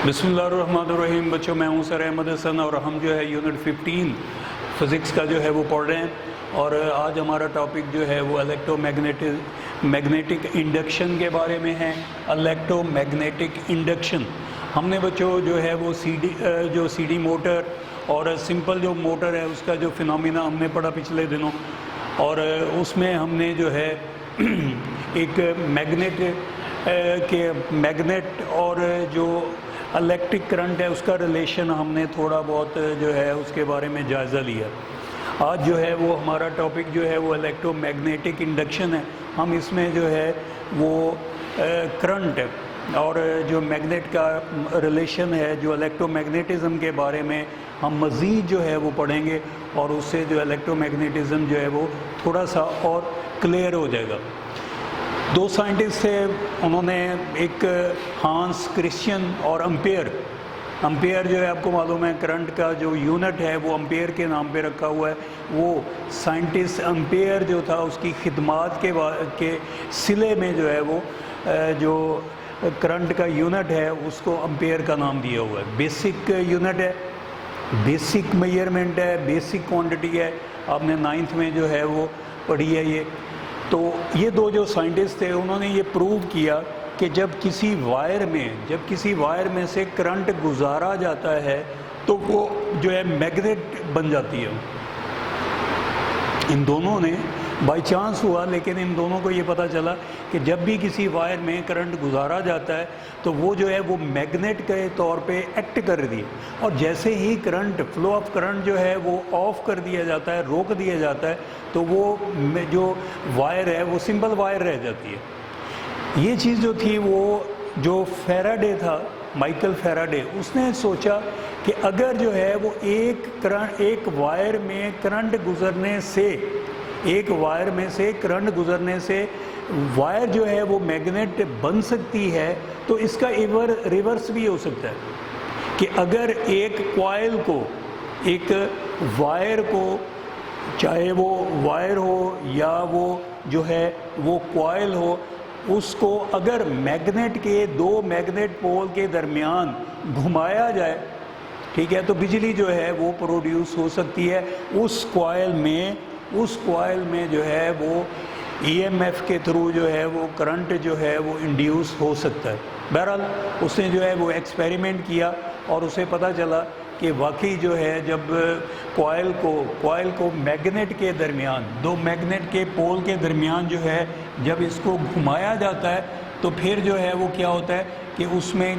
بسم اللہ الرحمن الرحیم۔ بچوں، میں ہوں سر احمد حسن اور ہم جو ہے یونٹ 15 فزکس کا جو ہے وہ پڑھ رہے ہیں، اور آج ہمارا ٹاپک جو ہے وہ میگنیٹک انڈکشن کے بارے میں ہے۔ الیکٹرو میگنیٹک انڈکشن ہم نے بچوں جو ہے وہ سی ڈی موٹر اور سمپل جو موٹر ہے اس کا جو فنومینا ہم نے پڑھا پچھلے دنوں، اور اس میں ہم نے جو ہے ایک میگنیٹ اور جو الیکٹرک کرنٹ ہے اس کا ریلیشن ہم نے تھوڑا بہت جو ہے اس کے بارے میں جائزہ لیا۔ آج جو ہے وہ ہمارا ٹاپک جو ہے وہ الیکٹرو میگنیٹک انڈکشن ہے۔ ہم اس میں جو ہے وہ کرنٹ اور جو میگنیٹ کا ریلیشن ہے، جو الیکٹرو میگنیٹزم کے بارے میں ہم مزید جو ہے وہ پڑھیں گے، اور اس سے جو الیکٹرو میگنیٹزم جو ہے وہ تھوڑا سا اور کلیئر ہو جائے گا۔ دو سائنٹسٹ تھے، انہوں نے ایک ہانس کرسچین اور امپیئر جو ہے آپ کو معلوم ہے کرنٹ کا جو یونٹ ہے وہ امپیئر کے نام پہ رکھا ہوا ہے۔ وہ سائنٹسٹ امپیئر جو تھا اس کی خدمات کے صلے میں جو ہے وہ جو کرنٹ کا یونٹ ہے اس کو امپیئر کا نام دیا ہوا ہے۔ بیسک یونٹ ہے، بیسک میجرمنٹ ہے، بیسک کوانٹٹی ہے، آپ نے 9th میں جو ہے وہ پڑھی ہے یہ۔ تو یہ دو جو سائنٹسٹ تھے انہوں نے یہ پروو کیا کہ جب کسی وائر میں سے کرنٹ گزارا جاتا ہے تو وہ جو ہے میگنیٹ بن جاتی ہے۔ ان دونوں نے بائی چانس ہوا، لیکن ان دونوں کو یہ پتہ چلا کہ جب بھی کسی وائر میں کرنٹ گزارا جاتا ہے تو وہ جو ہے وہ میگنیٹ کے طور پہ ایکٹ کر دی، اور جیسے ہی فلو آف کرنٹ جو ہے وہ آف کر دیا جاتا ہے، روک دیا جاتا ہے، تو وہ جو وائر ہے وہ سمپل وائر رہ جاتی ہے۔ یہ چیز جو تھی وہ جو فیراڈے تھا، مائیکل فیراڈے، اس نے سوچا کہ اگر جو ہے وہ ایک وائر میں کرنٹ گزرنے سے وائر جو ہے وہ میگنیٹ بن سکتی ہے، تو اس کا ریورس بھی ہو سکتا ہے کہ اگر ایک وائر کو چاہے وہ وائر ہو یا وہ جو ہے وہ کوائل ہو، اس کو اگر دو میگنیٹ پول کے درمیان گھمایا جائے، ٹھیک ہے، تو بجلی جو ہے وہ پروڈیوس ہو سکتی ہے۔ اس کوائل میں جو ہے وہ ای ایم ایف کے تھرو جو ہے وہ کرنٹ جو ہے وہ انڈیوس ہو سکتا ہے۔ بہرحال اس نے جو ہے وہ ایکسپیریمنٹ کیا اور اسے پتہ چلا کہ واقعی جو ہے جب کوائل کو میگنیٹ کے درمیان، دو میگنیٹ کے پول کے درمیان جو ہے جب اس کو گھمایا جاتا ہے تو پھر جو ہے وہ کیا ہوتا ہے کہ اس میں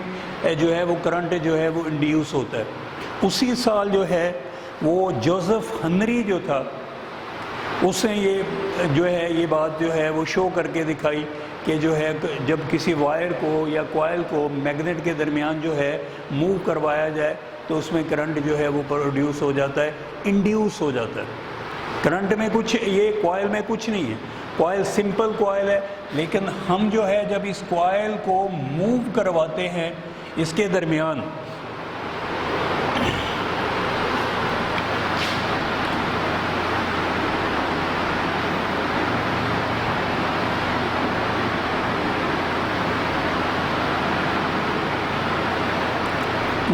جو ہے وہ کرنٹ جو ہے وہ انڈیوس ہوتا ہے۔ اسی سال جو ہے وہ جوزف ہنری جو تھا، اس نے یہ بات جو ہے وہ شو کر کے دکھائی کہ جو ہے جب کسی وائر کو یا کوائل کو میگنیٹ کے درمیان جو ہے موو کروایا جائے تو اس میں کرنٹ جو ہے وہ پروڈیوس ہو جاتا ہے، انڈیوس ہو جاتا ہے۔ کرنٹ میں کوائل میں کچھ نہیں ہے، کوائل سمپل کوائل ہے، لیکن ہم جو ہے جب اس کوائل کو موو کرواتے ہیں اس کے درمیان،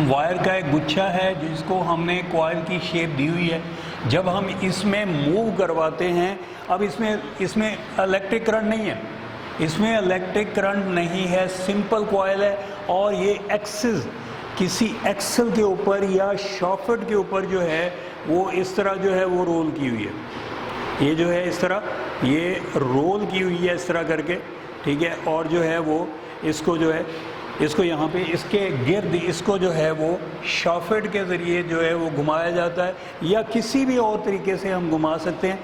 وائر کا ایک گچھا ہے جس کو ہم نے کوائل کی شیپ دی ہوئی ہے، جب ہم اس میں موو کرواتے ہیں، اب اس میں الیکٹرک کرنٹ نہیں ہے، اس میں الیکٹرک کرنٹ نہیں ہے، سمپل کوائل ہے، اور یہ کسی ایکسل کے اوپر یا شافٹ کے اوپر جو ہے وہ اس طرح جو ہے وہ رول کی ہوئی ہے، یہ جو ہے اس طرح یہ رول کی ہوئی ہے اس طرح کر کے، ٹھیک ہے، اور جو ہے وہ اس کو یہاں پہ اس کے گرد اس کو جو ہے وہ شافٹ کے ذریعے جو ہے وہ گھمایا جاتا ہے، یا کسی بھی اور طریقے سے ہم گھما سکتے ہیں۔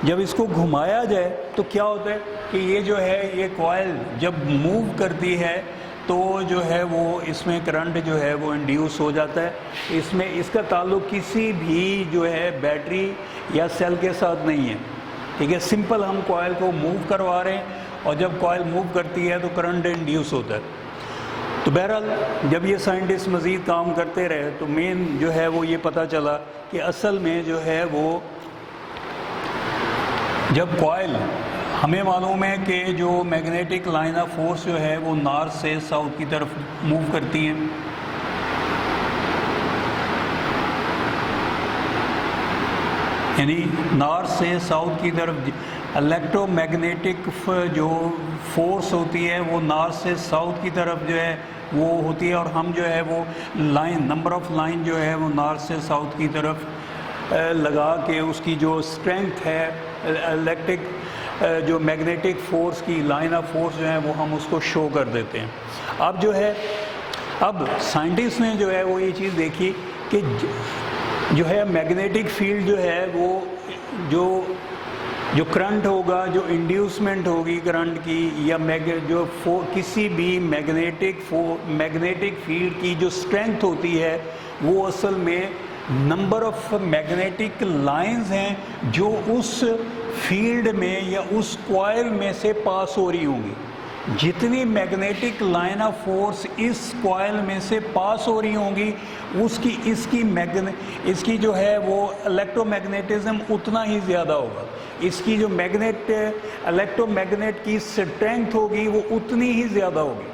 جب اس کو گھمایا جائے تو کیا ہوتا ہے کہ یہ جو ہے یہ کوائل جب موو کرتی ہے تو جو ہے وہ اس میں کرنٹ جو ہے وہ انڈیوس ہو جاتا ہے۔ اس کا تعلق کسی بھی جو ہے بیٹری یا سیل کے ساتھ نہیں ہے، ٹھیک ہے، سمپل ہم کوائل کو موو کروا رہے ہیں، اور جب کوائل موو کرتی ہے تو کرنٹ انڈیوس ہوتا ہے۔ تو بہرحال جب یہ سائنٹسٹ مزید کام کرتے رہے تو مین جو ہے وہ یہ پتہ چلا کہ اصل میں جو ہے وہ جب کوائل ہمیں معلوم ہے کہ جو میگنیٹک لائن آف فورس جو ہے وہ نارتھ سے ساؤتھ کی طرف موو کرتی ہیں، یعنی نارتھ سے ساؤتھ کی طرف الیکٹرو میگنیٹک جو فورس ہوتی ہے وہ نارتھ سے ساؤتھ کی طرف جو ہے وہ ہوتی ہے، اور ہم جو ہے وہ لائن نمبر آف لائن جو ہے وہ نارتھ سے ساؤتھ کی طرف لگا کے اس کی جو اسٹرینتھ ہے الیکٹرک جو میگنیٹک فورس کی لائن آف فورس جو ہے وہ ہم اس کو شو کر دیتے ہیں۔ اب جو ہے اب سائنٹسٹ نے جو ہے وہ یہ چیز دیکھی کہ جو ہے میگنیٹک فیلڈ جو ہے وہ جو کرنٹ ہوگا، جو انڈیوسمنٹ ہوگی کرنٹ کی، یا جو کسی بھی میگنیٹک فیلڈ کی جو اسٹرینتھ ہوتی ہے وہ اصل میں نمبر آف میگنیٹک لائنز ہیں جو اس فیلڈ میں یا اس کوائل میں سے پاس ہو رہی ہوں گی۔ جتنی میگنیٹک لائن آف فورس اس کوائل میں سے پاس ہو رہی ہوں گی اس کی جو ہے وہ الیکٹرو میگنیٹزم اتنا ہی زیادہ ہوگا، اس کی جو الیکٹرو میگنیٹ کی اسٹرینتھ ہوگی وہ اتنی ہی زیادہ ہوگی۔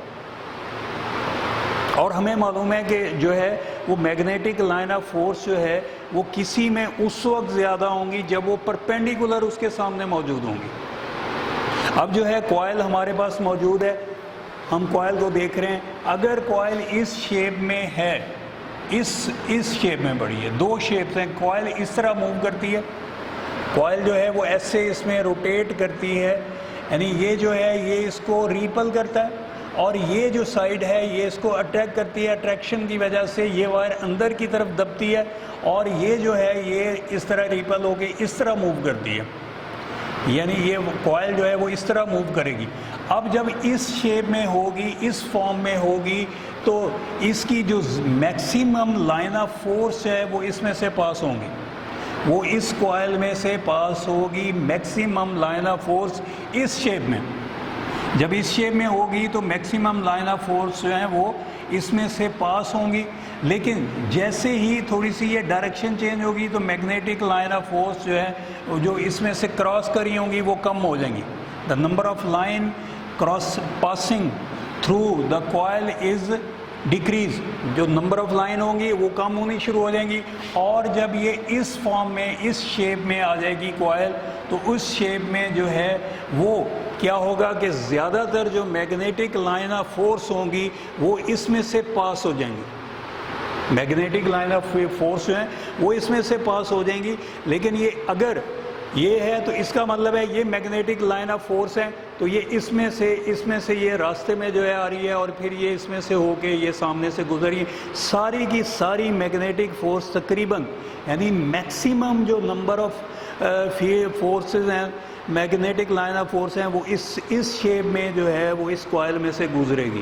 اور ہمیں معلوم ہے کہ جو ہے وہ میگنیٹک لائن آف فورس جو ہے وہ کسی میں اس وقت زیادہ ہوں گی جب وہ پرپینڈیکولر اس کے سامنے موجود ہوں گی۔ اب جو ہے کوائل ہمارے پاس موجود ہے، ہم کوائل کو دیکھ رہے ہیں، اگر کوائل اس شیپ میں ہے، اس شیپ میں بڑی ہے، دو شیپس ہیں، کوائل اس طرح موو کرتی ہے، کوائل جو ہے وہ ایسے اس میں روٹیٹ کرتی ہے، یعنی یہ جو ہے یہ اس کو ریپل کرتا ہے، اور یہ جو سائیڈ ہے یہ اس کو اٹریکٹ کرتی ہے، اٹریکشن کی وجہ سے یہ وائر اندر کی طرف دبتی ہے، اور یہ جو ہے یہ اس طرح ریپل ہو کے اس طرح موو کرتی ہے، یعنی یہ کوائل جو ہے وہ اس طرح موو کرے گی۔ اب جب اس شیپ میں ہوگی، اس فارم میں ہوگی، تو اس کی جو میکسیمم لائن آف فورس ہے وہ اس میں سے پاس ہوں گی، وہ اس کوائل میں سے پاس ہوگی میکسیمم لائن آف فورس اس شیپ میں۔ جب اس شیپ میں ہوگی تو میکسیمم لائن آف فورس جو ہیں وہ اس میں سے پاس ہوں گی، لیکن جیسے ہی تھوڑی سی یہ ڈائریکشن چینج ہوگی تو میگنیٹک لائن آف فورس جو ہے جو اس میں سے کراس کری ہوں گی وہ کم ہو جائیں گی۔ دا number of line cross passing through the coil is decrease, جو نمبر آف لائن ہوں گی وہ کم ہونی شروع ہو جائیں گی، اور جب یہ اس فارم میں اس شیپ میں آ جائے گی کوائل تو اس شیپ میں جو ہے وہ کیا ہوگا کہ زیادہ تر جو میگنیٹک لائن آف فورس ہوں گی وہ اس میں سے پاس ہو جائیں گی، میگنیٹک لائن آف فورس جو ہیں وہ اس میں سے پاس ہو جائیں گی، لیکن یہ اگر یہ ہے تو اس کا مطلب ہے یہ میگنیٹک لائن آف فورس ہے تو یہ اس میں سے یہ راستے میں جو ہے آ رہی ہے، اور پھر یہ اس میں سے ہو کے یہ سامنے سے گزری، ساری کی ساری میگنیٹک فورس تقریباً یعنی میکسیمم جو نمبر آف فورسز ہیں میگنیٹک لائن آف فورس ہیں وہ اس شیپ میں جو ہے وہ اس کوائل میں سے گزرے گی،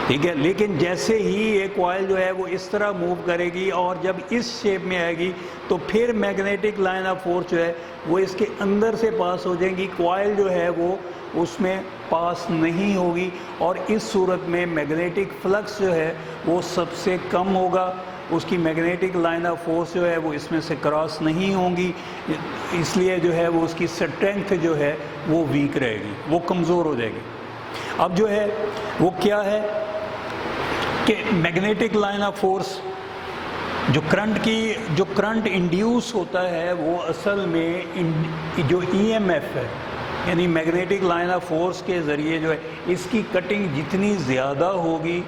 ٹھیک ہے۔ لیکن جیسے ہی یہ کوائل جو ہے وہ اس طرح موو کرے گی اور جب اس شیپ میں آئے گی تو پھر میگنیٹک لائن آف فورس جو ہے وہ اس کے اندر سے پاس ہو جائیں گی، کوائل جو ہے وہ اس میں پاس نہیں ہوگی، اور اس صورت میں میگنیٹک فلکس جو ہے وہ سب سے کم ہوگا، اس کی میگنیٹک لائن آف فورس جو ہے وہ اس میں سے کراس نہیں ہوں گی، اس لیے جو ہے وہ اس کی اسٹرینتھ جو ہے وہ ویک رہے گی، وہ کمزور ہو جائے گی۔ اب جو ہے وہ کیا ہے کہ میگنیٹک لائن آف فورس جو کرنٹ انڈیوس ہوتا ہے وہ اصل میں جو ای ایم ایف ہے، یعنی میگنیٹک لائن آف فورس کے ذریعے جو ہے اس کی کٹنگ جتنی زیادہ ہوگی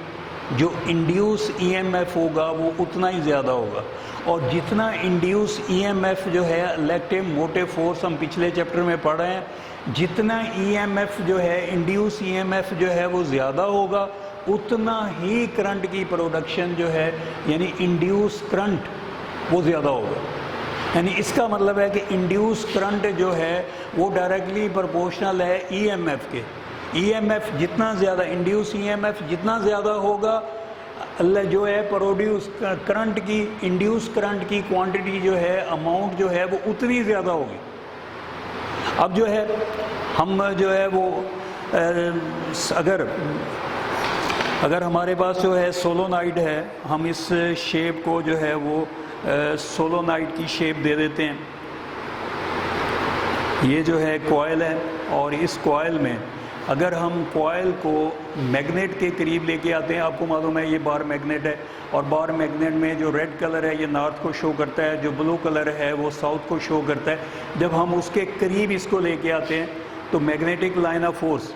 جو انڈیوس ای ایم ایف ہوگا وہ اتنا ہی زیادہ ہوگا، اور جتنا انڈیوس ای ایم ایف جو ہے الیکٹو موٹیو فورس ہم پچھلے چیپٹر میں پڑھ رہے ہیں، جتنا ای ایم ایف جو ہے انڈیوس ای ایم ایف جو ہے وہ زیادہ ہوگا اتنا ہی کرنٹ کی پروڈکشن جو ہے یعنی انڈیوس کرنٹ وہ زیادہ ہوگا، یعنی اس کا مطلب ہے کہ انڈیوس کرنٹ جو ہے وہ ڈائریکٹلی پرپورشنل ہے ای ایم ایف کے، ای ایم ایف جتنا زیادہ انڈیوس ای ایم ایف جتنا زیادہ ہوگا اللہ جو ہے پروڈیوس کرنٹ کی انڈیوس کرنٹ کی کوانٹٹی جو ہے اماؤنٹ جو ہے وہ اتنی زیادہ ہوگی۔ اب جو ہے ہم جو ہے وہ اگر ہمارے پاس جو ہے سولونائڈ ہے، ہم اس شیپ کو جو ہے وہ سولونائڈ کی شیپ دے دیتے ہیں، یہ جو ہے کوائل ہے، اور اس کوائل میں اگر ہم کوائل کو میگنیٹ کے قریب لے کے آتے ہیں، آپ کو معلوم ہے یہ بار میگنیٹ ہے، اور بار میگنیٹ میں جو ریڈ کلر ہے یہ نارتھ کو شو کرتا ہے، جو بلو کلر ہے وہ ساؤتھ کو شو کرتا ہے. جب ہم اس کے قریب اس کو لے کے آتے ہیں تو magnetic line of force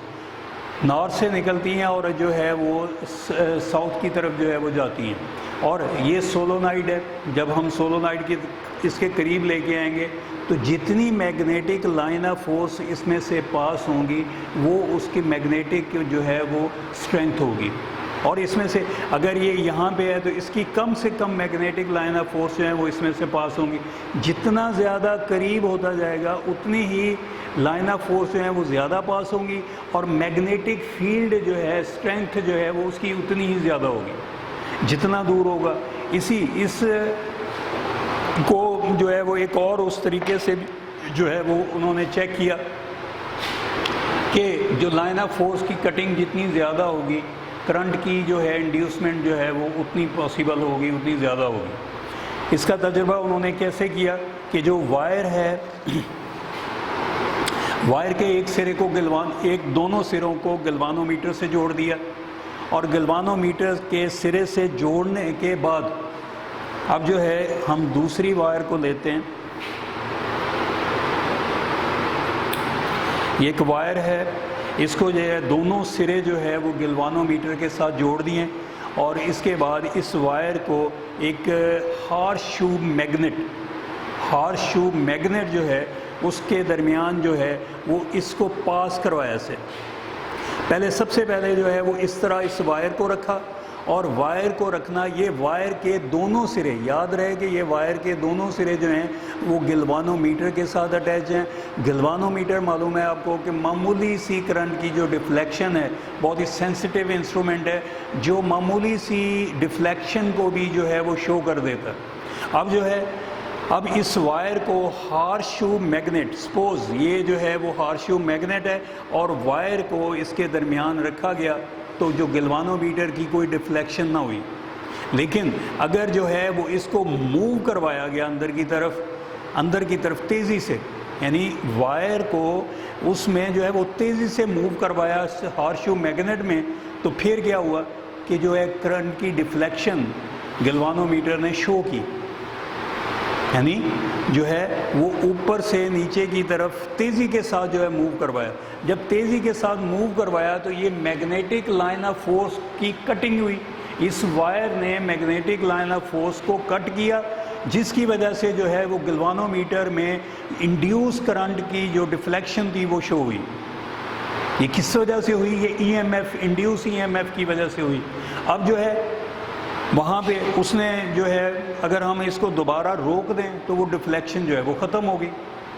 north سے نکلتی ہیں اور جو ہے وہ ساؤتھ کی طرف جو ہے وہ جاتی ہیں. اور یہ سولونائڈ ہے، جب ہم سولونائڈ کی اس کے قریب لے کے آئیں گے تو جتنی میگنیٹک لائن آف فورس اس میں سے پاس ہوں گی وہ اس کی میگنیٹک جو ہے وہ اسٹرینتھ ہوگی. اور اس میں سے اگر یہ یہاں پہ ہے تو اس کی کم سے کم میگنیٹک لائن آف فورس جو ہے وہ اس میں سے پاس ہوں گی. جتنا زیادہ قریب ہوتا جائے گا اتنی ہی لائن آف فورس جو ہیں وہ زیادہ پاس ہوں گی، اور میگنیٹک فیلڈ جو ہے اسٹرینتھ جو ہے وہ اس کی اتنی ہی زیادہ ہوگی جتنا دور ہوگا. اس کو جو ہے وہ ایک اور اس طریقے سے جو ہے وہ انہوں نے چیک کیا کہ جو لائن آف فورس کی کٹنگ جتنی زیادہ ہوگی کرنٹ کی جو ہے انڈیوسمنٹ جو ہے وہ اتنی پاسبل ہوگی، اتنی زیادہ ہوگی. اس کا تجربہ انہوں نے کیسے کیا کہ جو وائر ہے، وائر کے ایک سرے کو دونوں سروں کو گلوانو میٹر سے جوڑ دیا، اور گلوانو میٹر کے سرے سے جوڑنے کے بعد اب جو ہے ہم دوسری وائر کو لیتے ہیں. یہ ایک وائر ہے، اس کو جو ہے دونوں سرے جو ہے وہ گلوانو میٹر کے ساتھ جوڑ دیے، اور اس کے بعد اس وائر کو ایک ہارس شو میگنیٹ جو ہے اس کے درمیان جو ہے وہ اس کو پاس کروایا سے. سب سے پہلے جو ہے وہ اس طرح اس وائر کو رکھا، اور وائر کو رکھنا یہ وائر کے دونوں سرے، یاد رہے کہ یہ وائر کے دونوں سرے جو ہیں وہ گلوانو میٹر کے ساتھ اٹیچ ہیں. گلوانو میٹر معلوم ہے آپ کو کہ معمولی سی کرنٹ کی جو ڈیفلیکشن ہے، بہت ہی سینسٹیو انسٹرومنٹ ہے جو معمولی سی ڈیفلیکشن کو بھی جو ہے وہ شو کر دیتا. اب اس وائر کو ہارس شو میگنیٹ، سپوز یہ جو ہے وہ ہارس شو میگنیٹ ہے اور وائر کو اس کے درمیان رکھا گیا تو جو گلوانو میٹر کی کوئی ڈیفلیکشن نہ ہوئی. لیکن اگر جو ہے وہ اس کو موو کروایا گیا اندر کی طرف تیزی سے، یعنی وائر کو اس میں جو ہے وہ تیزی سے موو کروایا ہارس شو میگنیٹ میں، تو پھر کیا ہوا کہ جو ہے کرنٹ کی ڈیفلیکشن گلوانو میٹر نے شو کی، یعنی جو ہے وہ اوپر سے نیچے کی طرف تیزی کے ساتھ جو ہے موو کروایا. جب تیزی کے ساتھ موو کروایا تو یہ میگنیٹک لائن آف فورس کی کٹنگ ہوئی. اس وائر نے میگنیٹک لائن آف فورس کو کٹ کیا، جس کی وجہ سے جو ہے وہ گلوانو میٹر میں انڈیوس کرنٹ کی جو ڈیفلیکشن تھی وہ شو ہوئی. یہ کس وجہ سے ہوئی؟ یہ E M F, induce E M F کی وجہ سے ہوئی. اب جو ہے وہاں پہ اس نے جو ہے اگر ہم اس کو دوبارہ روک دیں تو وہ ڈیفلیکشن جو ہے وہ ختم ہوگی.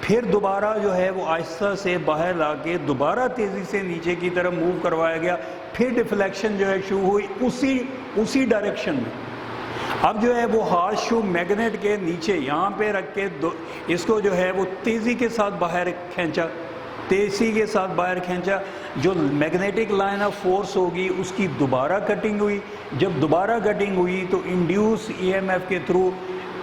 پھر دوبارہ جو ہے وہ آہستہ سے باہر لا کے دوبارہ تیزی سے نیچے کی طرف موو کروایا گیا، پھر ڈیفلیکشن جو ہے شروع ہوئی اسی ڈائریکشن میں. اب جو ہے وہ ہارس شو میگنیٹ کے نیچے یہاں پہ رکھ کے اس کو جو ہے وہ تیزی کے ساتھ باہر کھینچا. جو میگنیٹک لائن آف فورس ہوگی اس کی دوبارہ کٹنگ ہوئی. جب دوبارہ کٹنگ ہوئی تو انڈیوس ای ایم ایف کے تھرو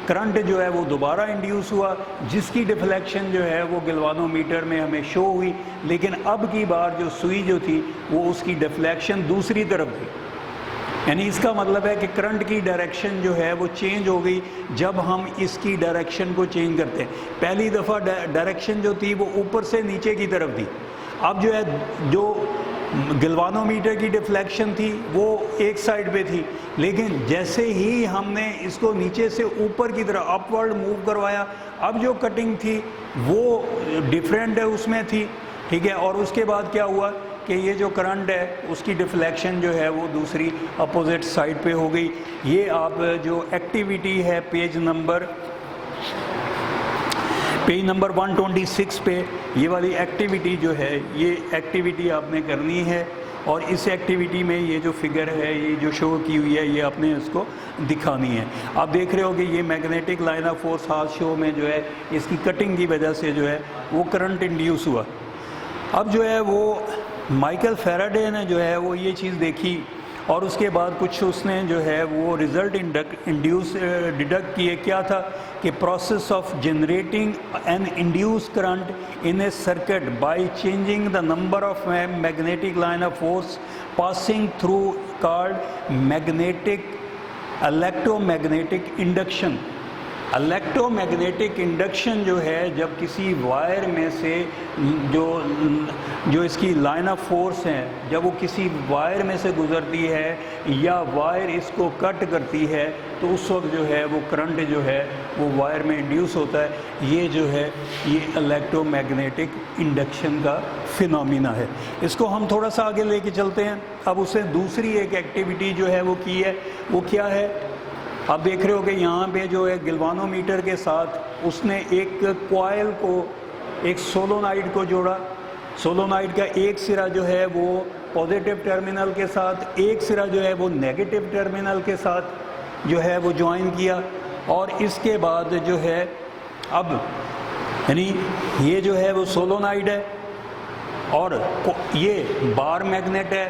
کرنٹ جو ہے وہ دوبارہ انڈیوس ہوا، جس کی ڈیفلیکشن جو ہے وہ گلوانو میٹر میں ہمیں شو ہوئی. لیکن اب کی بار جو سوئی جو تھی وہ اس کی ڈیفلیکشن دوسری طرف تھی، یعنی اس کا مطلب ہے کہ کرنٹ کی ڈائریکشن جو ہے وہ چینج ہو گئی جب ہم اس کی ڈائریکشن کو چینج کرتے ہیں. پہلی دفعہ ڈائریکشن جو تھی وہ اوپر سے نیچے کی طرف تھی. اب جو ہے جو گلوانو میٹر کی ڈیفلیکشن تھی وہ ایک سائڈ پہ تھی، لیکن جیسے ہی ہم نے اس کو نیچے سے اوپر کی طرف اپورڈ موو کروایا، اب جو کٹنگ تھی وہ ڈیفرنٹ ہے اس میں تھی، ٹھیک ہے. اور اس کے بعد کیا ہوا کہ یہ جو کرنٹ ہے اس کی ڈیفلیکشن جو ہے وہ دوسری اپوزٹ سائڈ پہ ہو گئی. یہ آپ جو ایکٹیویٹی ہے پیج نمبر 126 پہ یہ والی ایکٹیویٹی جو ہے یہ ایکٹیویٹی آپ نے کرنی ہے، اور اس ایکٹیویٹی میں یہ جو فگر ہے یہ جو شو کی ہوئی ہے یہ آپ نے اس کو دکھانی ہے. آپ دیکھ رہے ہو کہ یہ magnetic line of force horseshoe میں جو ہے اس کی کٹنگ کی وجہ سے جو ہے وہ کرنٹ انڈیوس ہوا. اب جو ہے وہ مائیکل فیراڈے نے جو ہے وہ یہ چیز دیکھی اور اس کے بعد کچھ اس نے جو ہے وہ رزلٹ ڈیڈکٹ کیے. کیا تھا کہ process of generating an induce current in a circuit by changing the number of magnetic line of force passing through called electromagnetic induction. Electromagnetic induction جو ہے جب کسی وائر میں سے جو اس کی لائن آف فورس ہیں جب وہ کسی وائر میں سے گزرتی ہے یا وائر اس کو کٹ کرتی ہے تو اس وقت جو ہے وہ کرنٹ جو ہے وہ وائر میں انڈیوس ہوتا ہے. یہ جو ہے یہ الیکٹرو میگنیٹک انڈکشن کا فینومینا ہے. اس کو ہم تھوڑا سا آگے لے کے چلتے ہیں. اب اسے دوسری ایک ایکٹیویٹی جو ہے وہ کی ہے. وہ کیا ہے؟ آپ دیکھ رہے ہو کہ یہاں پہ جو ہے گلوانو میٹر کے ساتھ اس نے ایک کوائل کو ایک سولونائڈ کو جوڑا. سولونائڈ کا ایک سرا جو ہے وہ پازیٹیو ٹرمینل کے ساتھ ایک سرا جو ہے وہ نیگیٹو ٹرمینل کے ساتھ جو ہے وہ جوائن کیا. اور اس کے بعد جو ہے اب یعنی یہ جو ہے وہ سولونائڈ ہے اور یہ بار میگنیٹ ہے.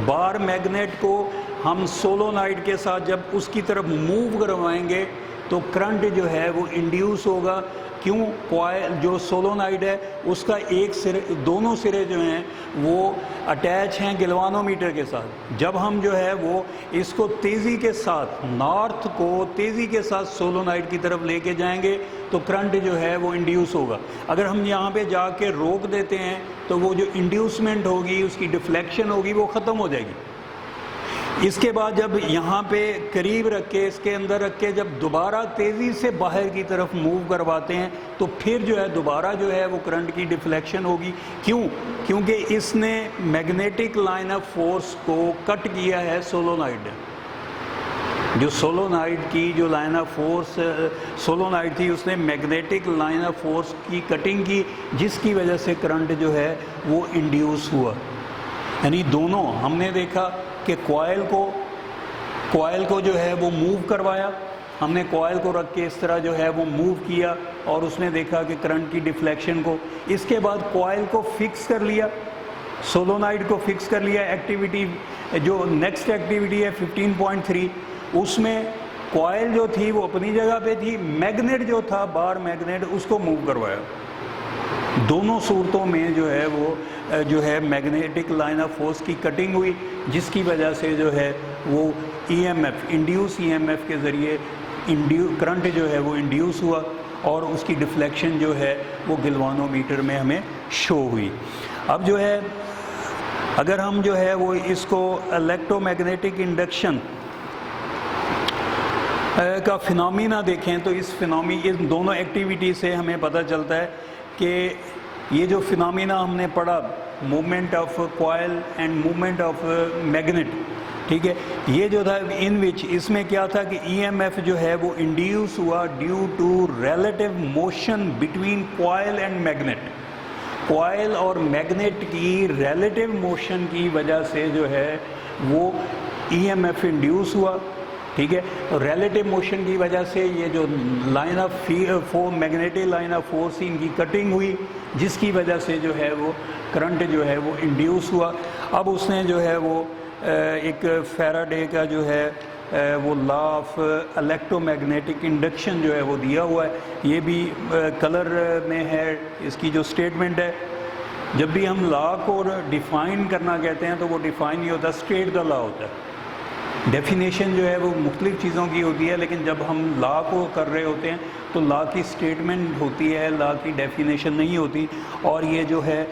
بار میگنیٹ کو ہم سولونائڈ کے ساتھ جب اس کی طرف موو کروائیں گے تو کرنٹ جو ہے وہ انڈیوس ہوگا. کیوں؟ کوائل جو سولونائڈ ہے اس کا ایک سرے دونوں سرے جو ہیں وہ اٹیچ ہیں گلوانو میٹر کے ساتھ. جب ہم جو ہے وہ اس کو تیزی کے ساتھ نارتھ کو تیزی کے ساتھ سولونائڈ کی طرف لے کے جائیں گے تو کرنٹ جو ہے وہ انڈیوس ہوگا. اگر ہم یہاں پہ جا کے روک دیتے ہیں تو وہ جو انڈیوسمنٹ ہوگی اس کی ڈیفلیکشن ہوگی وہ ختم ہو جائے گی. اس کے بعد جب یہاں پہ قریب رکھ کے اس کے اندر رکھ کے جب دوبارہ تیزی سے باہر کی طرف موو کرواتے ہیں تو پھر جو ہے دوبارہ جو ہے وہ کرنٹ کی ڈیفلیکشن ہوگی. کیوں؟ کیونکہ اس نے میگنیٹک لائن آف فورس کو کٹ کیا ہے سولونائڈ. جو سولونائڈ کی جو لائن آف فورس سولونائڈ تھی اس نے میگنیٹک لائن آف فورس کی کٹنگ کی جس کی وجہ سے کرنٹ جو ہے وہ انڈیوس ہوا. یعنی دونوں ہم نے دیکھا کہ کوائل کو جو ہے وہ موو کروایا. ہم نے کوائل کو رکھ کے اس طرح جو ہے وہ موو کیا اور اس نے دیکھا کہ کرنٹ کی ڈیفلیکشن کو. اس کے بعد کوائل کو فکس کر لیا, سولونائڈ کو فکس کر لیا. ایکٹیویٹی جو نیکسٹ ایکٹیویٹی ہے 15.3 اس میں کوائل جو تھی وہ اپنی جگہ پہ تھی, میگنیٹ جو تھا بار میگنیٹ اس کو موو کروایا. دونوں صورتوں میں جو ہے میگنیٹک لائن آف فورس کی کٹنگ ہوئی جس کی وجہ سے جو ہے وہ E M F induce E M F کے ذریعے کرنٹ جو ہے وہ انڈیوس ہوا اور اس کی ڈیفلیکشن جو ہے وہ گلوانو میٹر میں ہمیں شو ہوئی. اب جو ہے اگر ہم جو ہے وہ اس کو الیکٹرو میگنیٹک انڈکشن کا فینومینا دیکھیں تو اس دونوں ایکٹیویٹی سے ہمیں پتہ چلتا ہے کہ یہ جو فینومینا ہم نے پڑھا movement of coil and movement of magnet, ٹھیک ہے, یہ جو تھا ان وچ اس میں کیا تھا کہ ای ایم ایف جو ہے وہ انڈیوس ہوا due to relative motion between coil and magnet. Coil اور میگنیٹ کی ریلیٹیو موشن کی وجہ سے جو ہے وہ ای ایم ایف انڈیوس ہوا. ٹھیک ہے, ریلیٹیو موشن کی وجہ سے یہ جو line of magnetic line of force ان کی کٹنگ ہوئی جس کی وجہ سے جو ہے وہ کرنٹ جو ہے وہ انڈیوس ہوا. اب اس نے جو ہے وہ ایک فیراڈے کا جو ہے وہ law of electromagnetic induction جو ہے وہ دیا ہوا ہے. یہ بھی کلر میں ہے اس کی جو سٹیٹمنٹ ہے. جب بھی ہم لا کو ڈیفائن کرنا کہتے ہیں تو وہ ڈیفائن نہیں ہوتا, اسٹیٹ دا لا ہوتا ہے. ڈیفینیشن جو ہے وہ مختلف چیزوں کی ہوتی ہے لیکن جب ہم لا کو کر رہے ہوتے ہیں تو لا کی سٹیٹمنٹ ہوتی ہے, لا کی ڈیفینیشن نہیں ہوتی. اور یہ جو ہے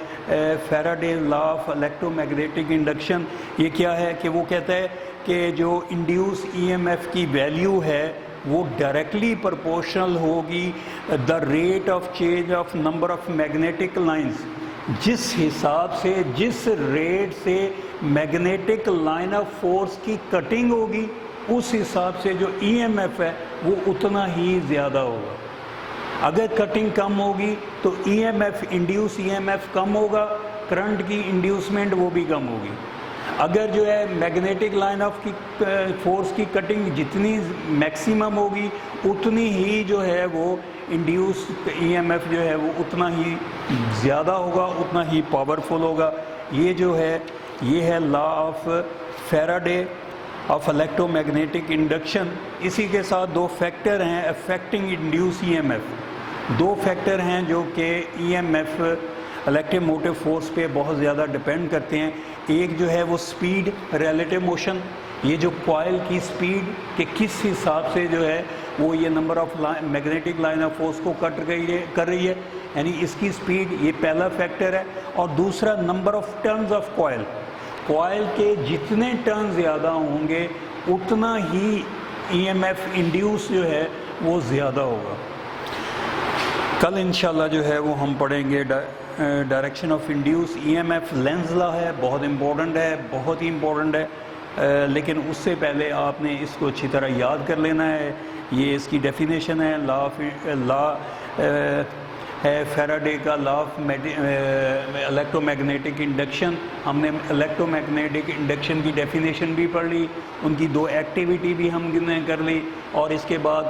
Faraday law of electromagnetic induction یہ کیا ہے کہ وہ کہتا ہے کہ جو انڈیوس ای ایم ایف کی ویلیو ہے وہ ڈائریکٹلی پرپورشنل ہوگی the rate of change of number of magnetic lines. جس حساب سے جس ریٹ سے میگنیٹک لائن آف فورس کی کٹنگ ہوگی اس حساب سے جو ای ایم ایف ہے وہ اتنا ہی زیادہ ہوگا. اگر کٹنگ کم ہوگی تو E M F induce E M F کم ہوگا, کرنٹ کی انڈیوسمنٹ وہ بھی کم ہوگی. اگر جو ہے میگنیٹک لائن آف کی فورس کی کٹنگ جتنی میکسیمم ہوگی اتنی ہی جو ہے وہ انڈیوس ای ایم ایف جو ہے وہ اتنا ہی زیادہ ہوگا, اتنا ہی پاورفل ہوگا. یہ جو ہے یہ ہے law of Faraday of electromagnetic induction. اسی کے ساتھ دو فیکٹر ہیں affecting induced E M F. دو فیکٹر ہیں جو کہ E M F electromotive force پہ بہت زیادہ ڈپینڈ کرتے ہیں. ایک جو ہے وہ سپیڈ ریلیٹیو موشن, یہ جو کوائل کی سپیڈ کہ کس حساب سے جو ہے وہ یہ number of magnetic line of force کو کر رہی ہے, یعنی اس کی سپیڈ, یہ پہلا فیکٹر ہے. اور دوسرا number of turns of coil. Coil کے جتنے ٹرن زیادہ ہوں گے اتنا ہی ای ایم ایف انڈیوس جو ہے وہ زیادہ ہوگا. کل انشاءاللہ جو ہے وہ ہم پڑھیں گے direction of induced E M F. Lenz law ہے, بہت امپورٹنٹ ہے, بہت ہی امپورٹنٹ ہے, لیکن اس سے پہلے آپ نے اس کو اچھی طرح یاد کر لینا ہے. یہ اس کی ڈیفینیشن ہے. لا ہے فیراڈے کا law of electromagnetic induction. ہم نے الیکٹرو میگنیٹک انڈکشن کی ڈیفینیشن بھی پڑھ لی, ان کی دو ایکٹیویٹی بھی ہم نے کر لی, اور اس کے بعد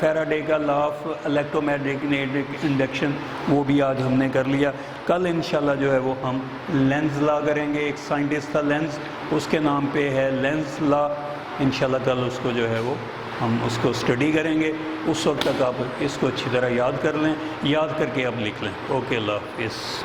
فیراڈے کا law of electromagnetic induction وہ بھی آج ہم نے کر لیا. کل انشاءاللہ جو ہے وہ ہم لینز لا کریں گے. ایک سائنٹسٹ تھا لینز, اس کے نام پہ ہے لینز لا. انشاءاللہ کل اس کو جو ہے وہ ہم اس کو اسٹڈی کریں گے. اس وقت تک آپ اس کو اچھی طرح یاد کر لیں, یاد کر کے اب لکھ لیں. اوکے, اللہ حافظ.